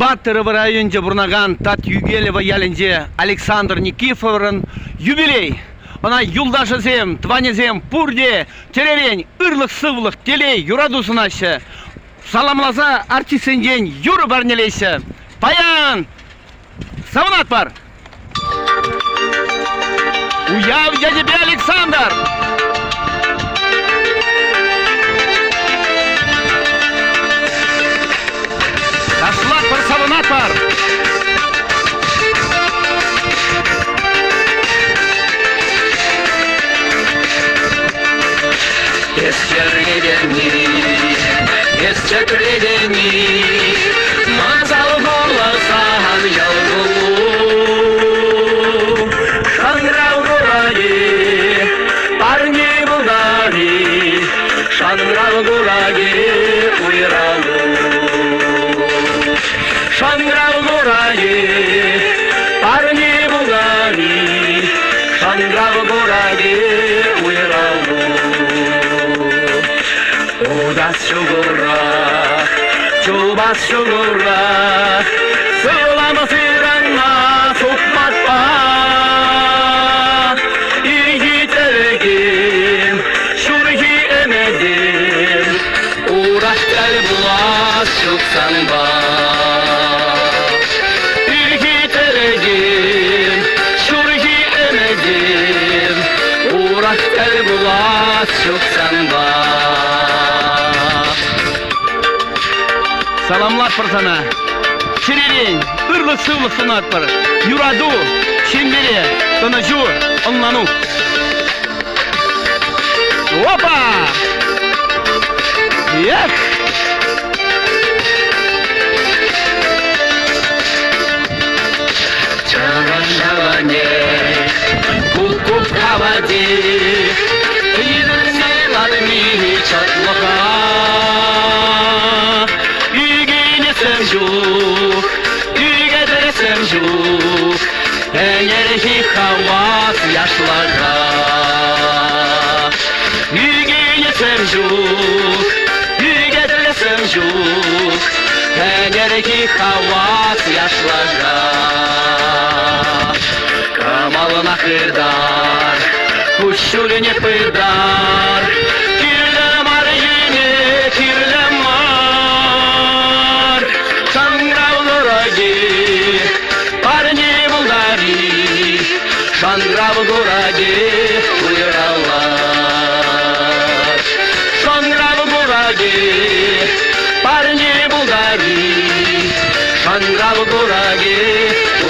Батыров районде бурнаган Тат Югелева ялинде Александр Никифоровын юбилей. Она юлдашы зем, тванезем, пурде, теревень, ырлық сывлық, телей, юрадусынашы. Саламлаза артисенден юры барнелейші. Паян! Савынат бар! Уяв я тебе, Александр! Ташлат бар, савынат бар! Ескердени, мазал боласан ялгу, шаңрау гураги, парни булгари, шаңрау гураги, уйралу, шаңрау гураги, парни булгари, шаңрау гураги, уйралу. Odas şugurra, çubas şugurra, sığlama sığranma, sokmakma. İyi terekim, şurhi emedim, uğraş gel bulas şuksan ba. İyi terekim, şurhi emedim, uğraş gel bulas şuksan ba. Salamlar sana. Çirinin, ırlık sıvlık sınat var. Yuradu, çimbiri, tanıcı, onlanu. Hoppa! Yak! Çağan havane, hukuk havadi, İzin admi çatlığa. Semjuk, ügeder semjuk, enerji havas yaşlara. Ügene semjuk, ügeder semjuk, enerji havas yaşlara. Kamalına kırdar, kuşulüne pırdar, kirlem arjine, kirlem Şandrav guragi uyarallar, Şandrav guragi parni bulgari, Şandrav guragi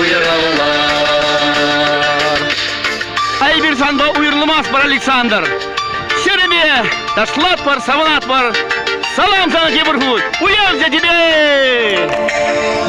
uyarallar. Ay bir sanda uyurulmaz var Alexander. Şerebe, taşlat var, savunat var. Salam sana Keburhut, uyan тебе!